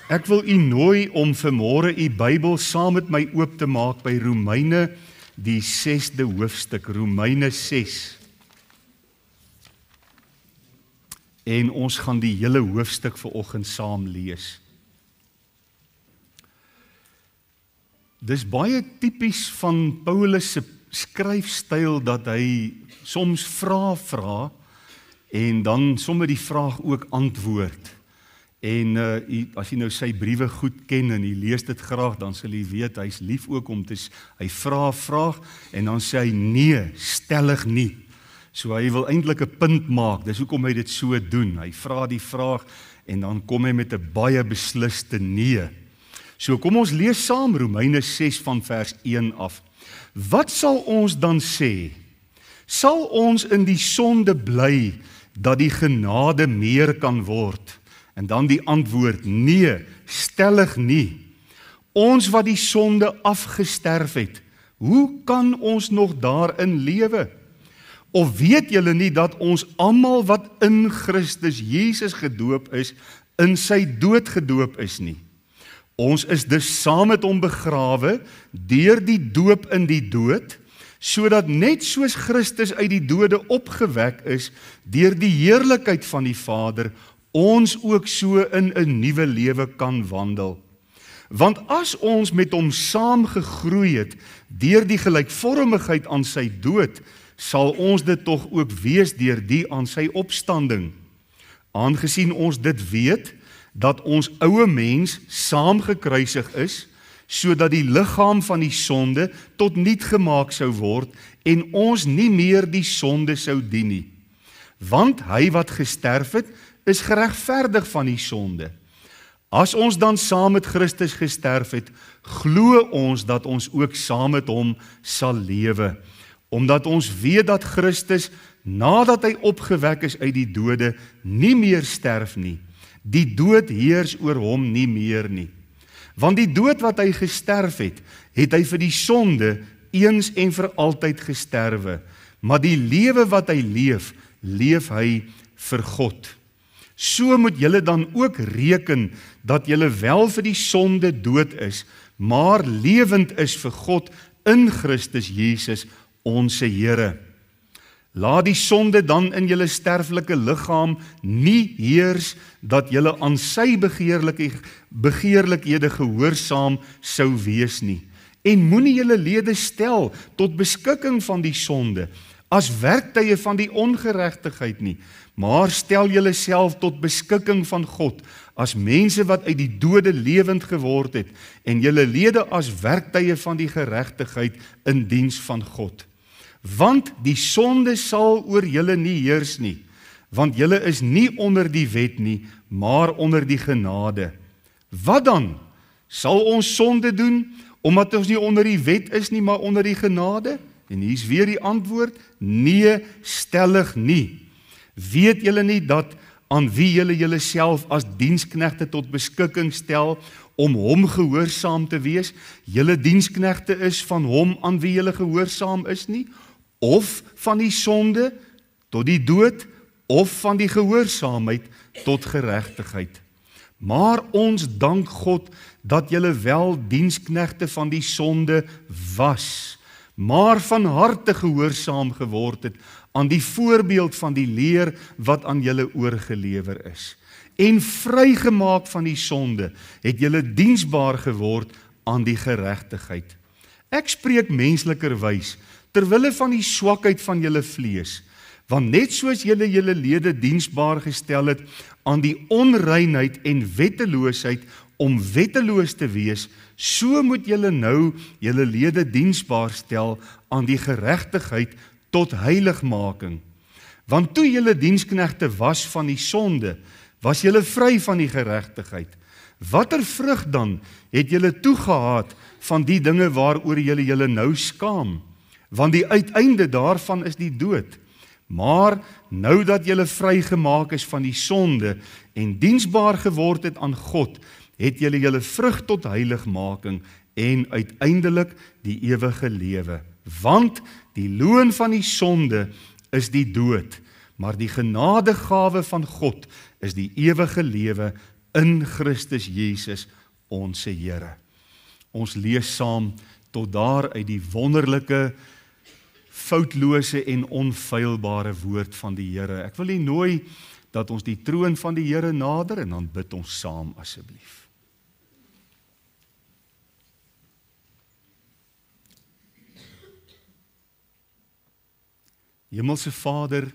Ek wil u nooi om vanmôre u Bybel saam met my oop te maak by Romeine die 6de hoofstuk, Romeine 6. En ons gaan die hele hoofstuk vanoggend saam lees. Dis baie tipies van Paulus se skryfstyl dat hy soms vra en dan sommer die vraag ook antwoord. En as jy nou sy briewe goed ken en jy lees dit graag, dan sal jy weet, hy's lief ook om hy vra 'n vraag en dan sê hy nee, stellig nie. So hy wil eintlik 'n punt maak, dis hoekom hy dit so doen. Hy vra die vraag en dan kom hy met 'n baie besliste nee. So kom ons lees saam Romeine 6 van vers 1 af. Wat sal ons dan sê? Sal ons in die sonde bly dat die genade meer kan word? En dan die antwoord, nee, stellig nie. Ons wat die sonde afgesterf het, hoe kan ons nog daarin lewe? Of weet julle nie dat ons almal wat in Christus Jesus gedoop is, in sy dood gedoop is nie? Ons is dus saam met hom begrawe deur die doop in die dood, sodat net soos Christus uit die dode opgewek is deur die heerlikheid van die Vader, ons ook so in 'n nuwe lewe kan wandel. Want as ons met hom saam gegroei het deur die gelykvormigheid aan sy dood, sal ons dit tog ook wees deur die aan sy opstanding. Aangesien ons dit weet, dat ons oue mens saam gekruisig is, sodat die liggaam van die sonde tot niet gemaak sou word en ons nie meer die sonde sou dien nie. Want hy wat gesterf het, is geregverdig van die sonde. As ons dan saam met Christus gesterf het, glo ons dat ons ook saam met hom sal lewe, omdat ons weet dat Christus, nadat hy opgewek is uit die dode, nie meer sterf nie. Die dood heers oor hom nie meer nie. Want die dood wat hy gesterf het, het hy vir die sonde eens en vir altyd gesterwe, maar die lewe wat hy leef, leef hy vir God. So moet julle dan ook reken dat julle wel vir die sonde dood is, maar lewend is vir God in Christus Jesus, ons Here. Laat die sonde dan in julle sterflike liggaam nie heers dat julle aan sy begeerlikhede gehoorsaam sou wees nie. En moenie julle lede stel tot beskikking van die sonde, as werktuie van die ongeregtigheid nie, maar stel julle self tot beskikking van God, as mense wat uit die dode lewend geword het, en julle lede as werktuie van die geregtigheid in diens van God. Want die sonde sal oor julle nie heers nie, want julle is nie onder die wet nie, maar onder die genade. Wat dan? Sal ons sonde doen, omdat ons nie onder die wet is nie, maar onder die genade? En hier is weer die antwoord, nee, stellig nie. Weet julle nie dat aan wie julle julleself as diensknegte tot beskikking stel om hom gehoorsaam te wees? Julle diensknegte is van hom aan wie julle gehoorsaam is nie? Of van die sonde tot die dood, of van die gehoorsaamheid tot geregtigheid. Maar ons dank God dat julle wel diensknegte van die sonde was, maar van harte gehoorsaam geword het aan die voorbeeld van die leer wat aan julle oorgelewer is. En vrygemaak van die sonde het julle diensbaar geword aan die geregtigheid. Ek spreek menslikerwys terwille van die swakheid van julle vlees, want net soos julle julle lede diensbaar gestel het aan die onreinheid en wetteloosheid om wetteloos te wees, so moet julle nou julle lede diensbaar stel aan die geregtigheid tot heiligmaking. Want toe julle diensknegte was van die sonde, was julle vry van die geregtigheid. Watter vrug dan het julle toegehaat van die dinge waaroor julle nou skaam? Want die uiteinde daarvan is die dood. Maar nou dat julle vrygemaak is van die sonde en diensbaar geword het aan God, het julle vrug tot heiligmaking en uiteindelik die ewige lewe. Want die loon van die sonde is die dood, maar die genadegawe van God is die ewige lewe in Christus Jesus ons Here. Ons lees saam tot daar uit die wonderlike, foutlose en onfeilbare woord van die Here. Ek wil u nooi dat ons die troon van die Here nader en dan bid ons saam asseblief. Hemelse Vader,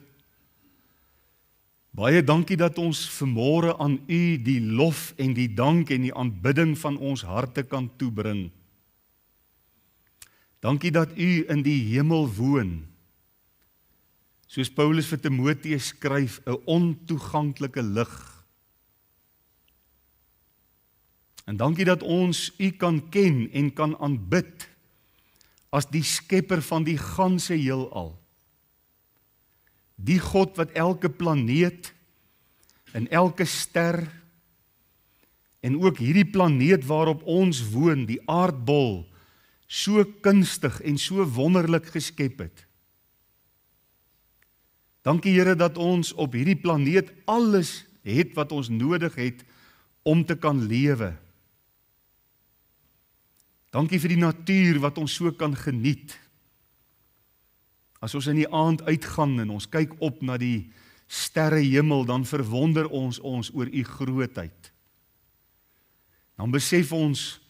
baie dankie dat ons vanmôre aan u die lof en die dank en die aanbidding van ons harte kan toebring. Dankie dat u in die hemel woon. Soos Paulus vir Timoteus skryf, 'n ontoeganklike lig. En dankie dat ons u kan ken en kan aanbid as die skepper van die ganse heelal. Die God wat elke planeet en elke ster en ook hierdie planeet waarop ons woon, die aardbol, so kunstig en so wonderlik geskep het. Dankie Here dat ons op hierdie planeet alles het wat ons nodig het om te kan lewe. Dankie vir die natuur wat ons so kan geniet. As ons in die aand uitgaan en ons kyk op na die sterrehemel, dan verwonder ons oor u grootheid. Dan besef ons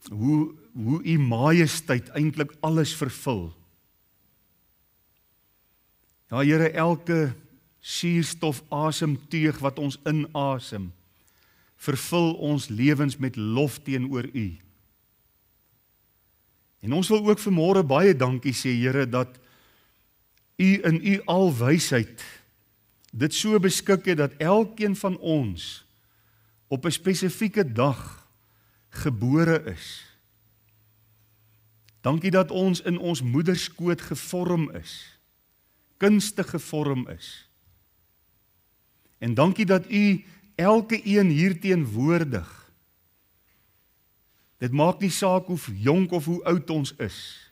hoe u majesteit eintlik alles vervul. Ja Here, elke suurstof asemteug wat ons inasem, vervul ons lewens met lof teenoor u. En ons wil ook vanmôre baie dankie sê, Here, dat u in u alwysheid dit so beskik het dat elkeen van ons op 'n spesifieke dag gebore is. Dankie dat ons in ons moederskoot gevorm is, kunstig gevorm is. En dankie dat u elke een hier teenwoordig. Dit maak nie saak hoe jonk of hoe oud ons is.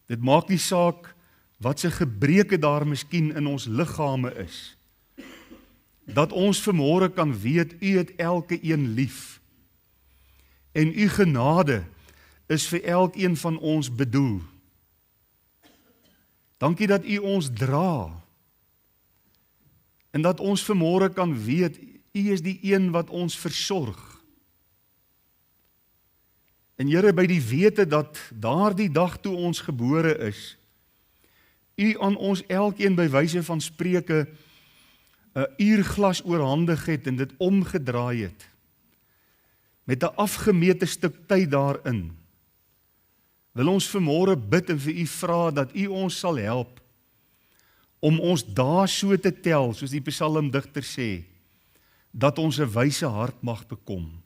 Dit maak nie saak wat se gebreke daar miskien in ons liggame is. Dat ons vanmôre kan weet, u het elke een lief. En u genade is vir elkeen van ons bedoel. Dankie dat u ons dra. En dat ons vanmôre kan weet, u is die een wat ons versorg. En Here, by die wete dat daardie dag toe ons gebore is, u aan ons elkeen by wyse van spreuke 'n uurglas oorhandig het en dit omgedraai het, met 'n afgemete stuk tyd daarin, wil ons vanmôre bid en vir u vra dat u ons sal help om ons dae so te tel, soos die psalmdigter sê, dat ons 'n wyse hart mag bekom.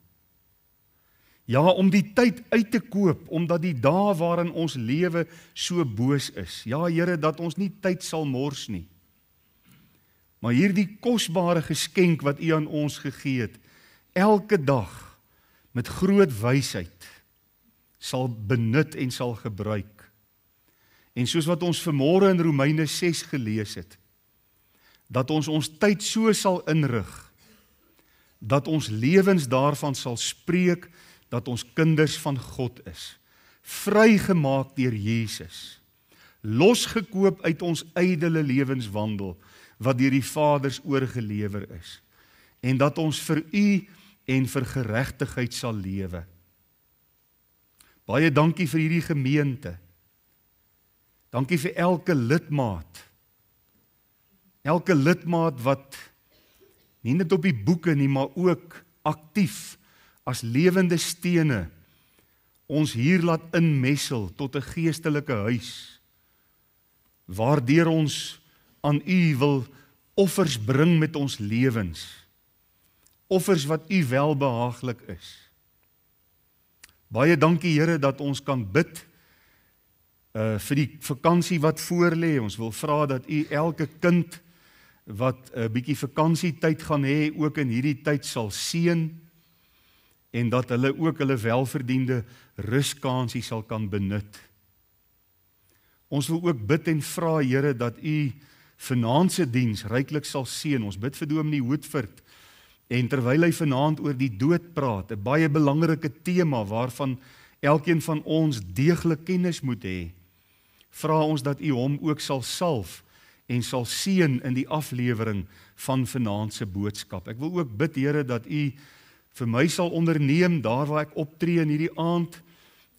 Ja, om die tyd uit te koop, omdat die dae waarin ons lewe so boos is. Ja, Here, dat ons nie tyd sal mors nie. Maar hierdie kosbare geskenk wat u aan ons gegee het, elke dag met groot wysheid sal benut en sal gebruik. En soos wat ons vanmôre in Romeine 6 gelees het, dat ons tyd so sal inrig, dat ons lewens daarvan sal spreek, dat ons kinders van God is, vrygemaak deur Jesus, losgekoop uit ons ydelle lewenswandel, wat deur die Vaders oorgelewer is, en dat ons vir u en vir geregtigheid sal lewe. Baie dankie vir hierdie gemeente. Dankie vir elke lidmaat. Elke lidmaat wat nie net op die boeke nie, maar ook aktief as lewende stene ons hier laat inmessel tot 'n geestelike huis, waardeur ons aan u wil offers bring met ons lewens, offers wat u welbehaaglik is. Baie dankie Here dat ons kan bid vir die vakansie wat voorlê. Ons wil vra dat u elke kind wat 'n bietjie vakansietyd gaan hê, ook in hierdie tyd sal seën, en dat hulle ook hulle welverdiende ruskansie sal kan benut. Ons wil ook bid en vra Here dat u vanaand se diens ryklik sal seën. Ons bid vir Dominee Woodford En terwyl hy vanaand oor die dood praat, 'n baie belangrike tema waarvan elkeen van ons deeglik kennis moet hê, vra ons dat U hom ook sal salf en sal seën in die aflewering van vanaand se boodskap. Ek wil ook bid, Here, dat U vir my sal onderneem daar waar ek optree in hierdie aand,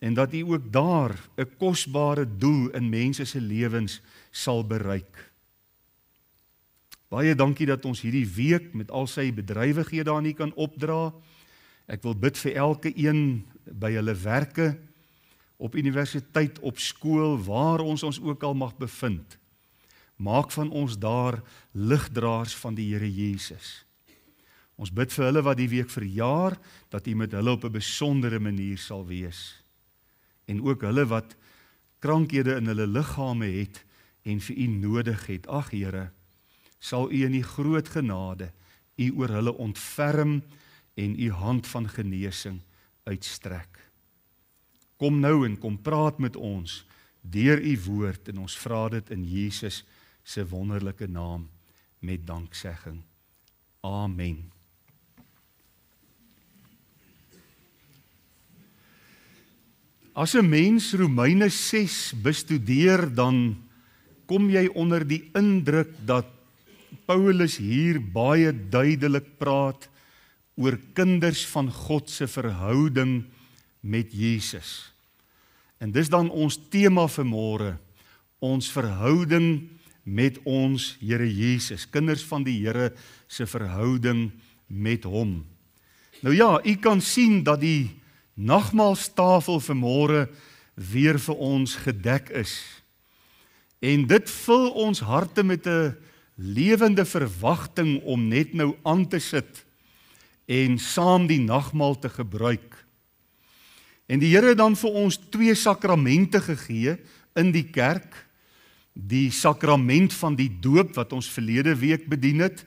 en dat U ook daar 'n kosbare doel in mense se lewens sal bereik. Baie dankie dat ons hierdie week met al sy bedrywighede aan U kan opdra. Ek wil bid vir elke een by hulle werke, op universiteit, op skool, waar ons ook al mag bevind. Maak van ons daar ligdraers van die Here Jesus. Ons bid vir hulle wat die week verjaar, dat U met hulle op 'n besondere manier sal wees. En ook hulle wat krankhede in hulle liggame het en vir U nodig het. Ag Here, sal U in die groot genade U oor hulle ontferm en U hand van genesing uitstrek. Kom nou en kom praat met ons deur U woord, en ons vra dit in Jesus se wonderlike naam met danksegging. Amen. As 'n mens Romeine 6 bestudeer, dan kom jy onder die indruk dat Paulus hier baie duidelik praat oor kinders van God se verhouding met Jesus. En dis dan ons tema vir môre, ons verhouding met ons Here Jesus, kinders van die Here se verhouding met hom. Nou ja, u kan sien dat die nagmaalstafel vir môre weer vir ons gedek is. En dit vul ons harte met 'n lewende verwagting om net nou aan te sit en saam die nagmaal te gebruik. En die Here het dan vir ons 2 sakramente gegee in die kerk. Die sakrament van die doop wat ons verlede week bedien het,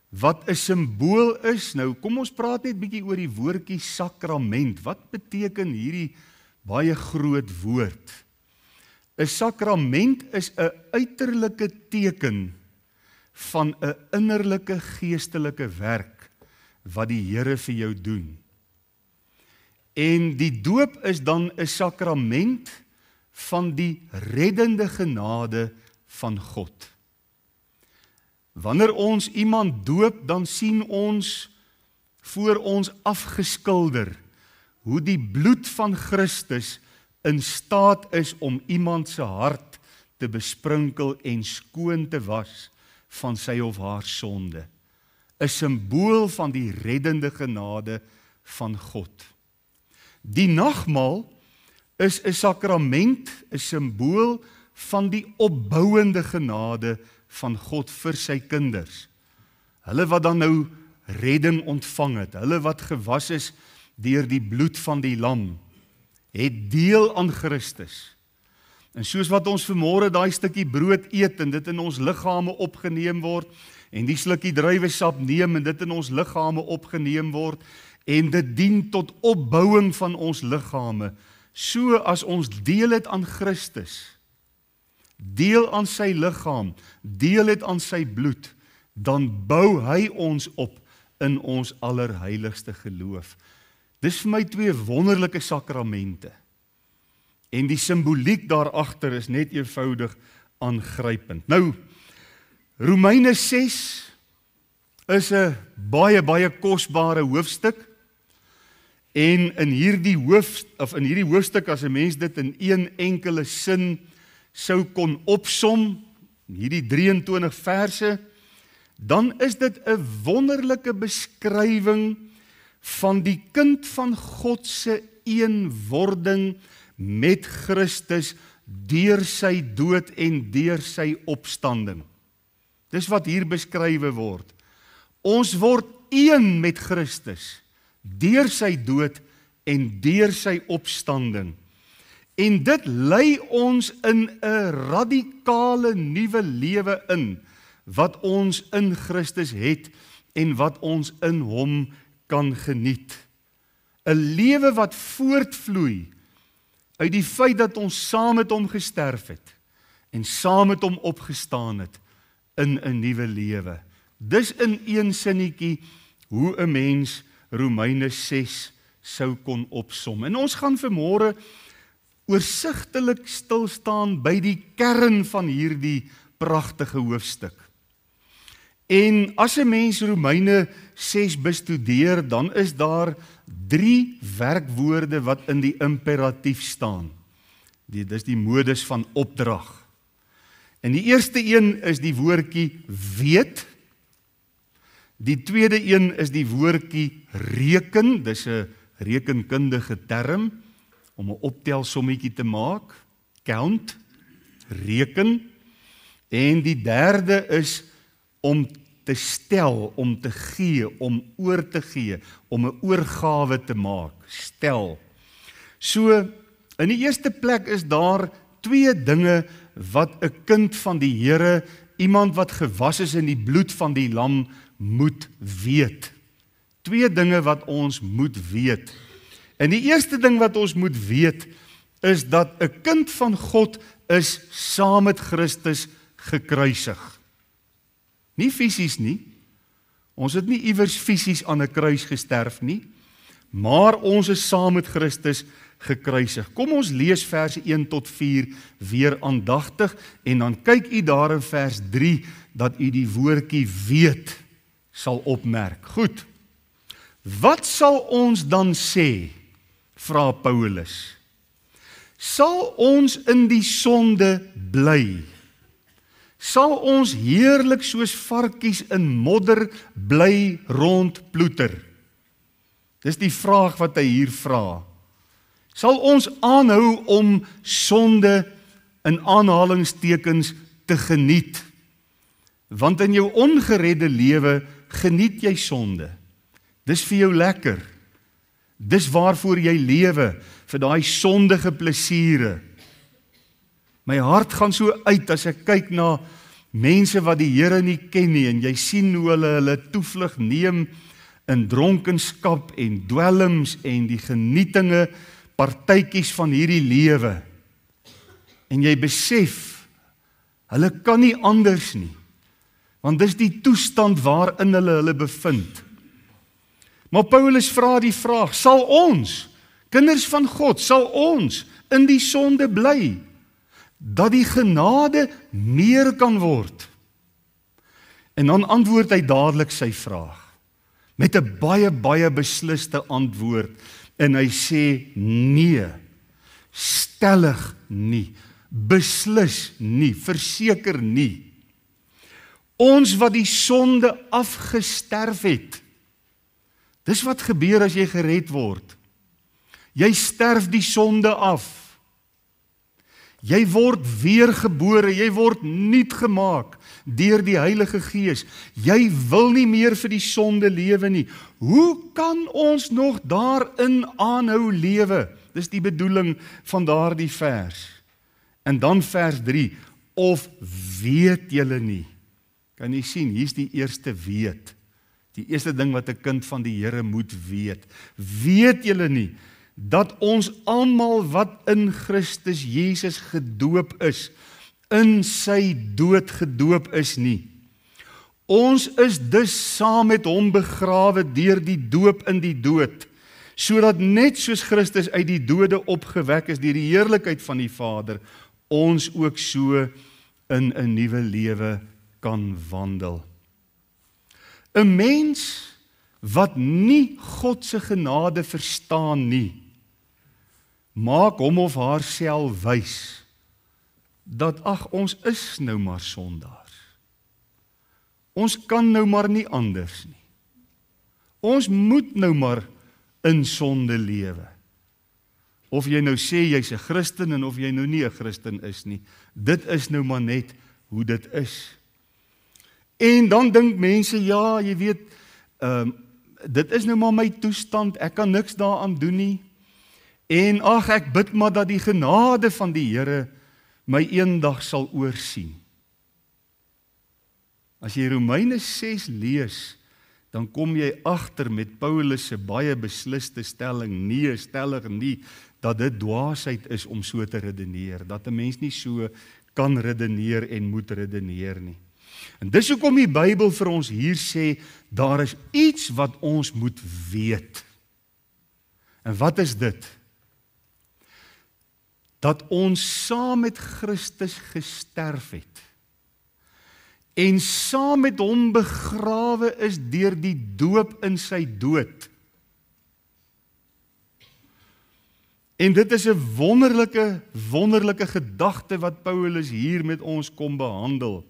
wat 'n simbool is. Nou kom ons praat net bietjie oor die woordjie sakrament. Wat beteken hierdie baie groot woord? 'n Sakrament is 'n uiterlike teken van 'n innerlike geestelike werk wat die Here vir jou doen. En die doop is dan 'n sakrament van die reddende genade van God. Wanneer ons iemand doop, dan sien ons voor ons afgeskilder hoe die bloed van Christus in staat is om iemand se hart te besprinkel en skoon te was van sy of haar sonde. 'n Simbool van die reddende genade van God. Die nagmaal is 'n sakrament, 'n simbool van die opbouende genade van God vir sy kinders. Hulle wat dan nou redding ontvang het, hulle wat gewas is deur die bloed van die lam, het deel aan Christus. En soos wat ons vanmôre daai stukkie brood eet en dit in ons liggame opgeneem word, en die slukkie druiwesap neem en dit in ons liggame opgeneem word, en dit dien tot opbouing van ons liggame, so as ons deel het aan Christus, deel aan sy liggaam, deel het aan sy bloed, dan bou hy ons op in ons allerheiligste geloof. Dis vir my 2 wonderlike sakramente. En die simboliek daarachter is net eenvoudig aangrypend. Nou, Romeine 6 is 'n baie kosbare hoofstuk. En in hierdie hoofstuk, as 'n mens dit in een enkele sin sou kon opsom, hierdie 23 verse, dan is dit 'n wonderlike beskrywing van die kind van God se eenwording met Christus deur sy dood en deur sy opstanding. Dis wat hier beskrywe word. Ons word een met Christus deur sy dood en deur sy opstanding. En dit lei ons in 'n radikale nuwe lewe in, wat ons in Christus het en wat ons in hom kan geniet. 'n Lewe wat voortvloei uit die feit dat ons saam met hom gesterf het en saam met hom opgestaan het in 'n nuwe lewe. Dis in een sinnetjie hoe 'n mens Romeine 6 sou kon opsom. En ons gaan vanmôre oorsigtelik stilstaan by die kern van hierdie pragtige hoofstuk. En as 'n mens Romeine 6 bestudeer, dan is daar 3 werkwoorde wat in die imperatief staan. Dis die modus van opdrag. En die eerste een is die woordjie weet. Die tweede een is die woordjie reken. Dis 'n rekenkundige term om 'n optelsommetjie te maak. Count, reken. En die derde is om te stel, om te gee, om oor te gee, om 'n oorgawe te maak. Stel. So, in die eerste plek is daar 2 dinge wat 'n kind van die Here, iemand wat gewas is in die bloed van die lam, moet weet. 2 dinge wat ons moet weet. En die eerste ding wat ons moet weet, is dat 'n kind van God is saam met Christus gekruisig. Nie fisies nie. Ons het nie iewers fisies aan 'n kruis gesterf nie, maar ons is saam met Christus gekruisig. Kom ons lees verse 1 tot 4 weer aandagtig en dan kyk u daar in vers 3 dat u die woordjie weet sal opmerk. Goed. Wat sal ons dan sê? Vra Paulus. Sal ons in die sonde bly? Sal ons heerlik soos varkies in modder bly rondploeter? Dis die vraag wat hy hier vra. Sal ons aanhou om sonde in aanhalingstekens te geniet? Want in jou ongeredde lewe geniet jy sonde. Dis vir jou lekker. Dis waarvoor jy lewe, vir daai sondige plesiere. My hart gaan so uit as ek kyk na mense wat die Here nie ken nie en jy sien hoe hulle toevlug neem in dronkenskap en dwelms en die genietinge, partytjies van hierdie lewe. En jy besef, hulle kan nie anders nie, want dis die toestand waarin hulle bevind. Maar Paulus vra die vraag, sal ons, kinders van God, sal ons in die sonde bly, dat die genade meer kan word? En dan antwoord hy dadelik sy vraag, met 'n baie besliste antwoord, en hy sê, nee, stellig nie, beslis nie, verseker nie. Ons wat die sonde afgesterf het, dis wat gebeur as jy gered word. Jy sterf die sonde af. Jy word weergebore, jy word nuut gemaak deur die Heilige Gees. Jy wil nie meer vir die sonde lewe nie. Hoe kan ons nog daarin aanhou lewe? Dis die bedoeling van daardie vers. En dan vers 3, of weet julle nie? Kan jy sien, hier's die eerste weet. Die eerste ding wat 'n kind van die Here moet weet. Weet julle nie dat ons almal wat in Christus Jesus gedoop is, in sy dood gedoop is nie. Ons is dus saam met hom begrawe deur die doop in die dood, sodat net soos Christus uit die dode opgewek is deur die heerlikheid van die Vader, ons ook so in 'n nuwe lewe kan wandel. 'n Mens wat nie God se genade verstaan nie, maak hom of haarself wys dat ons is nou maar sondaars. Ons kan nou maar nie anders nie. Ons moet nou maar in sonde lewe. Of jy nou sê jy's 'n Christen en of jy nou nie 'n Christen is nie, dit is nou maar net hoe dit is. En dan dink mense, ja, jy weet, dit is nou maar my toestand, ek kan niks daaraan doen nie. En ek bid maar dat die genade van die Here my eendag sal oorsien. As jy Romeine 6 lees, dan kom jy agter met Paulus se baie besliste stelling, nee, stellig nie, dat dit dwaasheid is om so te redeneer, dat 'n mens nie so kan redeneer en moet redeneer nie. En dis hoekom die Bybel vir ons hier sê, daar is iets wat ons moet weet. En wat is dit? Dat ons saam met Christus gesterf het en saam met hom begrawe is deur die doop in sy dood. En dit is 'n wonderlike gedagte wat Paulus hier met ons kom behandel.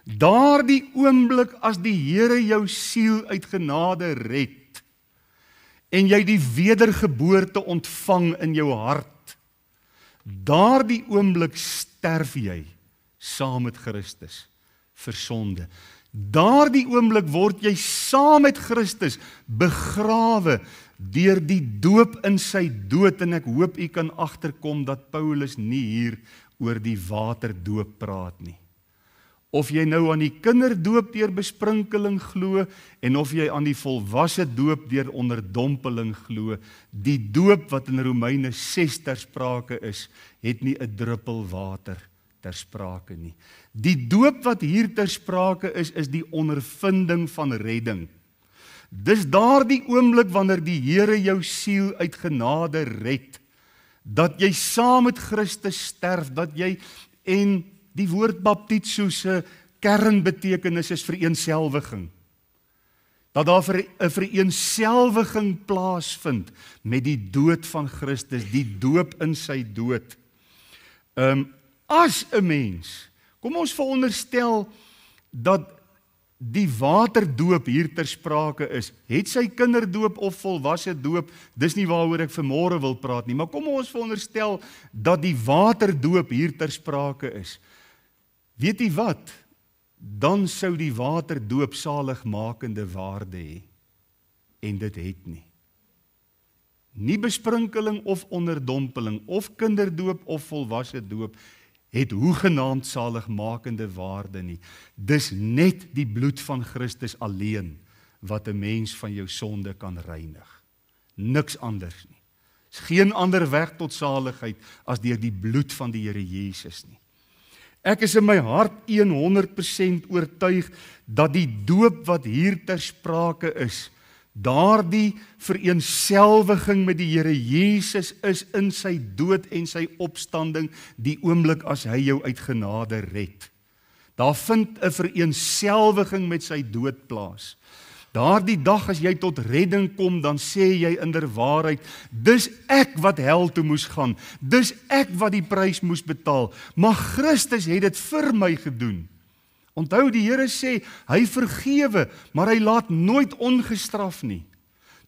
Daardie oomblik as die Here jou siel uit genade red en jy die wedergeboorte ontvang in jou hart, daardie oomblik sterf jy saam met Christus vir sonde. Daardie oomblik word jy saam met Christus begrawe deur die doop in sy dood, en ek hoop u kan agterkom dat Paulus nie hier oor die waterdoop praat nie. Of jy nou aan die kinderdoop deur besprinkeling glo, en of jy aan die volwasse doop deur onderdompeling glo, die doop wat in Romeine 6 ter sprake is, het nie 'n druppel water ter sprake nie. Die doop wat hier ter sprake is die ondervinding van redding. Dis daardie oomblik wanneer die Here jou siel uit genade red, dat jy saam met Christus sterf, dat jy, en die woord baptizo se kernbetekenis is vereenselwiging. Dat daar 'n vereenselwiging plaasvind met die dood van Christus, die doop in sy dood. As 'n mens, kom ons veronderstel dat die waterdoop hier ter sprake is, het sy kinderdoop of volwasse doop, dis nie waaroor ek vanmôre wil praat nie, maar kom ons veronderstel dat die waterdoop hier ter sprake is. Weet jy wat? Dan sou die waterdoop saligmakende waarde hê, en dit het nie. Nie besprinkeling of onderdompeling, of kinderdoop of volwasse doop, het hoegenaamd saligmakende waarde nie. Dis net die bloed van Christus alleen wat 'n mens van jou sonde kan reinig. Niks anders nie. Is geen ander weg tot saligheid as deur die bloed van die Here Jesus nie. Ek is in my hart 100% oortuig dat die doop wat hier ter sprake is, daardie vereenselwiging met die Here Jesus is in sy dood en sy opstanding, die oomblik as hy jou uit genade red. Daar vind 'n vereenselwiging met sy dood plaas. Daardie dag as jy tot redding kom, dan sê jy inderwaarheid, dis ek wat hel toe moes gaan, dis ek wat die prys moes betaal, maar Christus het dit vir my gedoen. Onthou, die Here sê, hy vergewe, maar hy laat nooit ongestraf nie.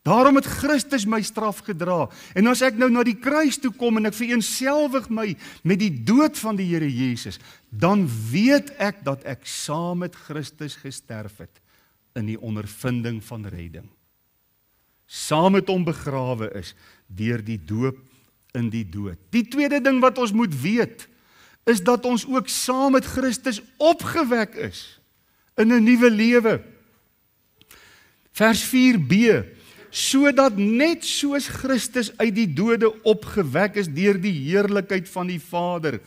Daarom het Christus my straf gedra, en as ek nou na die kruis toe kom, en ek vereenselwig my met die dood van die Here Jesus, dan weet ek dat ek saam met Christus gesterf het, in die ondervinding van redding. Saam met hom begrawe is, deur die doop in die dood. Die tweede ding wat ons moet weet, is dat ons ook saam met Christus opgewek is, in 'n nuwe lewe. Vers 4b, sodat net soos Christus uit die dode opgewek is deur die heerlikheid van die Vader,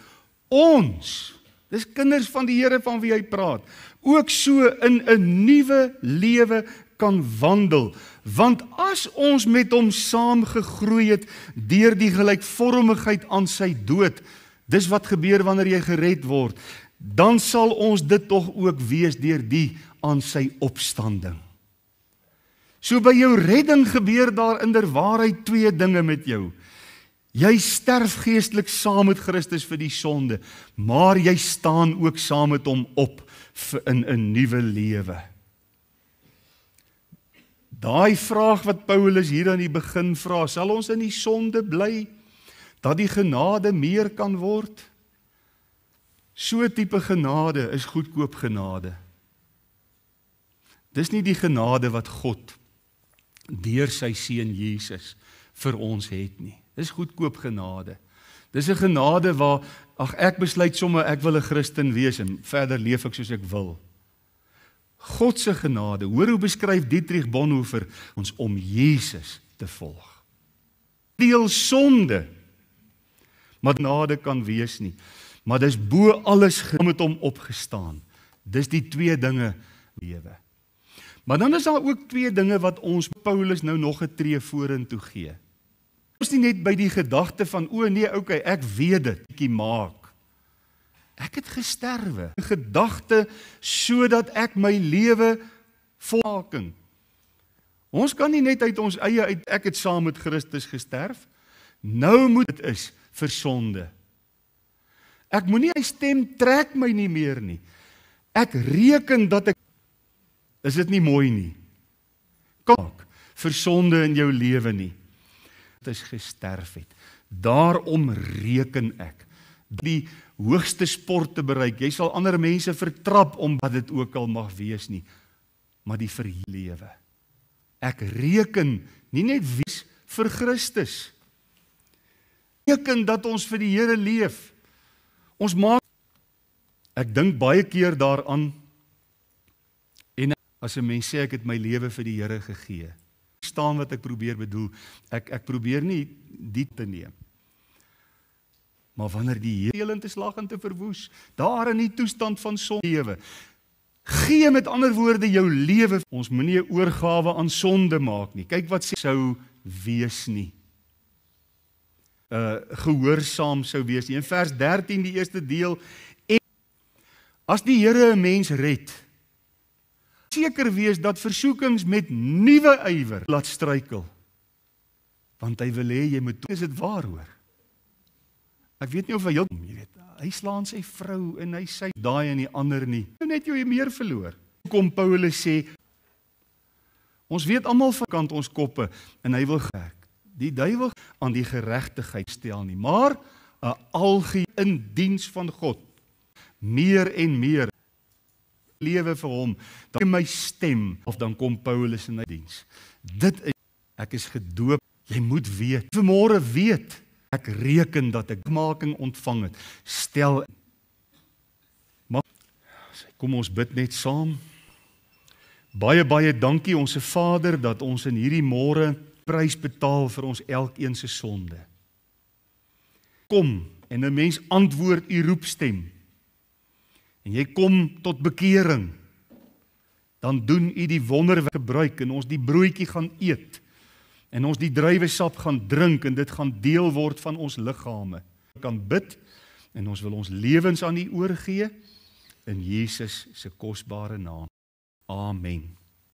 ons, dis kinders van die Here van wie hy praat, ook so in 'n nuwe lewe kan wandel. Want as ons met hom saam gegroei het deur die gelykvormigheid aan sy dood, dis wat gebeur wanneer jy gered word, dan sal ons dit tog ook wees deur die aan sy opstanding. So by jou redding gebeur daar inderwaarheid twee dinge met jou. Jy sterf geestelik saam met Christus vir die sonde, maar jy staan ook saam met hom op in 'n nuwe lewe. Daai vraag wat Paulus hier aan die begin vra, sal ons in die sonde bly, dat die genade meer kan word? So tipe genade is goedkoop genade. Dis nie die genade wat God deur sy seun Jesus vir ons het nie. Dis goedkoop genade. Dis 'n genade waar, ek besluit sommer ek wil 'n Christen wees en verder leef ek soos ek wil. God se genade, hoor hoe beskryf Dietrich Bonhoeffer ons om Jesus te volg. Deel sonde, maar genade kan wees nie. Maar dis bo alles met hom opgestaan. Dis die twee dinge lewe. Maar dan is daar ook twee dinge wat ons Paulus nou nog 'n tree vorentoe gee. Ons nie net by die gedagte van, o nee, okay, ek weet dit, ek maak. Ek het gesterwe. Gedagte sodat ek my lewe volmaak. Ons kan nie net uit ons eie uit, ek het saam met Christus gesterf. Nou moet dit is vir sonde. Ek moenie hy stem trek my nie meer nie. Ek reken dat ek, is dit nie mooi nie? Kyk, vir sonde in jou lewe nie. Dit is gesterf het. Daarom reken ek die hoogste sport te bereik. Jy sal ander mense vertrap om wat dit ook al mag wees nie, maar die verlewe. Ek reken nie net wees vir Christus. Reken dat ons vir die Here leef. Ons maak, ek dink baie keer daaraan, en as 'n mens sê ek het my lewe vir die Here gegee, staan wat ek probeer bedoel, ek probeer nie dit te neem. Maar wanneer die Here te slag en te verwoes, daar in die toestand van sonde lewe, gee met ander woorde jou lewe, ons moenie 'n oorgawe aan sonde maak nie. Kyk wat sou wees nie. Gehoorsaam sou wees nie. In vers 13 die eerste deel, en as die Here 'n mens red, seker wees dat versoekings met nuwe ywer laat struikel. Want hy wil hê jy moet, is dit waar hoor? Ek weet nie of hy hy slaan sy vrou en hy sê daai en die ander nie. Net jy meer verloor. Kom Paulus sê, ons weet almal van kant ons koppe en hy wil werk. Die duiwel aan die geregtigheid stel nie, maar 'n algeheel in diens van God. Meer en meer lewe vir hom, dan my stem, of dan kom Paulus in hy diens. Dit is, ek is gedoop, jy moet weet, vanmôre weet, ek reken dat ek making ontvang het, stel, maar, kom ons bid net saam, baie dankie onse Vader, dat ons in hierdie môre prys betaal vir ons elkeen se sonde. Kom, en 'n mens antwoord u roepstem, en jy kom tot bekering, dan doen u die wonderwerk gebruik, en ons die broodjie gaan eet, en ons die druiwesap gaan drink, en dit gaan deel word van ons liggame. Ons kan bid, en ons wil ons lewens aan u oorgee, in Jesus se kosbare naam. Amen.